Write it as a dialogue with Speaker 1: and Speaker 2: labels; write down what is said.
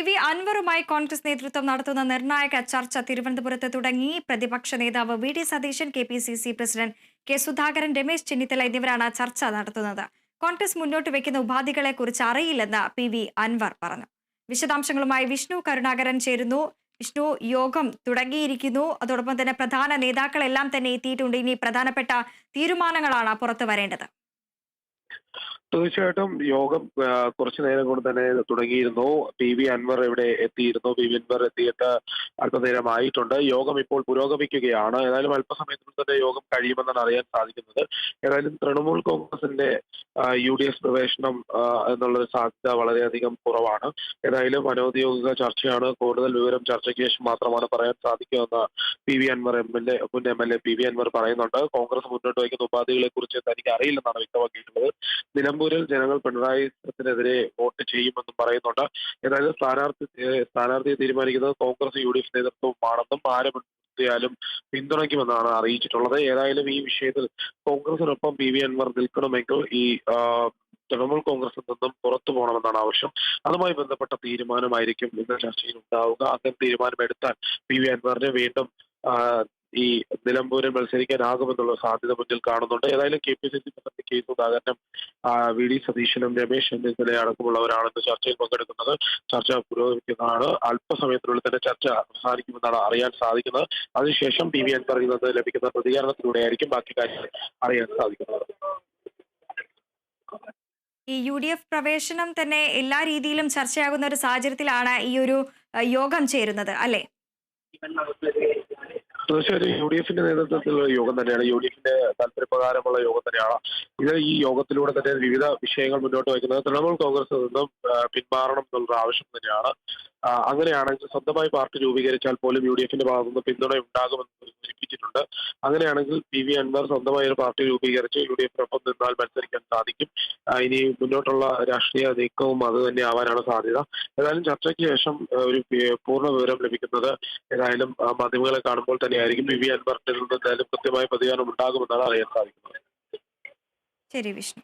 Speaker 1: V അൻവറുമായി Congress നേതൃത്വം നടത്തുന്ന നിർണായക ചർച്ച തിരുവനന്തപുരത്ത് തുടങ്ങി. പ്രതിപക്ഷ നേതാവ് വി സതീശൻ, KPCC പ്രസിഡന്റ് സുധാകരൻ, രമേശ് ചെന്നിത്തല എന്നിവരാണ് ചർച്ച നടത്തുന്നത്. കോൺഗ്രസ് മുന്നോട്ട് വയ്ക്കുന്ന ഉപാധികളെക്കുറിച്ച് അറിയില്ലെന്ന് വി അൻവർ പറഞ്ഞു. വിശദാംശങ്ങളുമായി വിഷ്ണു കരുണാകരൻ ചേരുന്നു. വിഷ്ണു, യോഗം തുടങ്ങിയിരിക്കുന്നു. അതോടൊപ്പം തന്നെ പ്രധാന നേതാക്കളെല്ലാം തന്നെ എത്തിയിട്ടുണ്ട്. ഇനി പ്രധാനപ്പെട്ട തീരുമാനങ്ങളാണ് പുറത്തു വരേണ്ടത്.
Speaker 2: തീർച്ചയായിട്ടും യോഗം കുറച്ചു നേരം കൊണ്ട് തന്നെ തുടങ്ങിയിരുന്നു. വി അൻവർ ഇവിടെ എത്തിയിരുന്നു. വി അൻവർ എത്തിയിട്ട് അല്പനേരമായിട്ടുണ്ട്. യോഗം ഇപ്പോൾ പുരോഗമിക്കുകയാണ്. ഏതായാലും അല്പസമയത്തിനുള്ളിൽ തന്നെ യോഗം കഴിയുമെന്നാണ് അറിയാൻ സാധിക്കുന്നത്. ഏതായാലും തൃണമൂൽ കോൺഗ്രസിന്റെ UDF പ്രവേശനം എന്നുള്ളൊരു സാധ്യത വളരെയധികം കുറവാണ്. ഏതായാലും അനൗദ്യോഗിക ചർച്ചയാണ്. കൂടുതൽ വിവരം ചർച്ചയ്ക്ക് ശേഷം മാത്രമാണ് പറയാൻ സാധിക്കുമെന്ന് വി അൻവർ മുൻ MLA വി അൻവർ പറയുന്നുണ്ട്. കോൺഗ്രസ് മുന്നോട്ട് വയ്ക്കുന്ന ഉപാധികളെ കുറിച്ച് തനിക്ക് അറിയില്ലെന്നാണ് വ്യക്തമാക്കിയിട്ടുള്ളത്. നിലമ്പൂരിൽ ജനങ്ങൾ പിണറായിനെതിരെ വോട്ട് ചെയ്യുമെന്നും പറയുന്നുണ്ട്. ഏതായാലും സ്ഥാനാർത്ഥിയെ തീരുമാനിക്കുന്നത് കോൺഗ്രസ് UDF നേതൃത്വമാണെന്നും ആരും പിന്തുണയ്ക്കുമെന്നാണ് അറിയിച്ചിട്ടുള്ളത്. ഏതായാലും ഈ വിഷയത്തിൽ കോൺഗ്രസിനൊപ്പം വി അൻവർ നിൽക്കണമെങ്കിൽ ഈ തൃണമൂൽ കോൺഗ്രസിൽ നിന്നും പുറത്തു പോകണമെന്നാണ് ആവശ്യം. അതുമായി ബന്ധപ്പെട്ട തീരുമാനമായിരിക്കും ഇന്ന് ചർച്ചയിൽ ഉണ്ടാവുക. അത്തരം തീരുമാനമെടുത്താൽ വി അൻവറിനെ വീണ്ടും ഈ നിലമ്പൂരിൽ മത്സരിക്കാനാകുമെന്നുള്ള സാധ്യത മുന്നിൽ കാണുന്നുണ്ട്. ഏതായാലും KPCC പ്രസിഡന്റ് സുധാകരനും വി സതീശനും രമേശ് ചെന്നിത്തല അടക്കമുള്ളവരാണ് ഇന്ന് ചർച്ചയിൽ പങ്കെടുക്കുന്നത്. ചർച്ച പുരോഗമിക്കുന്നതാണ്. അല്പസമയത്തിനുള്ളിൽ തന്നെ ചർച്ച അവസാനിക്കുമെന്നാണ് അറിയാൻ സാധിക്കുന്നത്. അതിനുശേഷം വി അൻവറിൽ നിന്ന് ലഭിക്കുന്ന പ്രതികരണത്തിലൂടെയായിരിക്കും ബാക്കി കാര്യങ്ങൾ അറിയാൻ സാധിക്കുന്നത്.
Speaker 1: ഈ UDF പ്രവേശനം തന്നെ എല്ലാ രീതിയിലും ചർച്ചയാകുന്ന ഒരു സാഹചര്യത്തിലാണ് ഈ ഒരു യോഗം ചേരുന്നത്, അല്ലേ?
Speaker 2: തീർച്ചയായും UDFന്റെ നേതൃത്വത്തിലുള്ള യോഗം തന്നെയാണ്. UDFന്റെ താല്പര്യപ്രകാരമുള്ള യോഗം തന്നെയാണ് ഇത്. ഈ യോഗത്തിലൂടെ തന്നെ വിവിധ വിഷയങ്ങൾ മുന്നോട്ട് വയ്ക്കുന്നത്. തൃണമൂൽ കോൺഗ്രസിൽ നിന്നും പിന്മാറണം എന്നുള്ള ആവശ്യം തന്നെയാണ്. അങ്ങനെയാണെങ്കിൽ സ്വന്തമായി പാർട്ടി രൂപീകരിച്ചാൽ പോലും UDFന്റെ ഭാഗത്തുനിന്ന് പിന്തുണ ഉണ്ടാകുമെന്ന് സൂചിപ്പിച്ചിട്ടുണ്ട്. അങ്ങനെയാണെങ്കിൽ വി അൻവർ സ്വന്തമായി ഒരു പാർട്ടി രൂപീകരിച്ച് UDFനൊപ്പം നിന്നാൽ മത്സരിക്കാൻ സാധിക്കും. ഇനി മുന്നോട്ടുള്ള രാഷ്ട്രീയ നീക്കവും അത് തന്നെ ആവാനാണ് സാധ്യത. ഏതായാലും ചർച്ചയ്ക്ക് ശേഷം ഒരു പൂർണ്ണ വിവരം ലഭിക്കുന്നത് ഏതായാലും മാധ്യമങ്ങളെ കാണുമ്പോൾ തന്നെയായിരിക്കും. വി അൻവറിന്റെ എന്തായാലും കൃത്യമായ പ്രതികരണം ഉണ്ടാകുമെന്നാണ് അറിയാൻ സാധിക്കുന്നത്.
Speaker 1: ശരി വിഷ്ണു.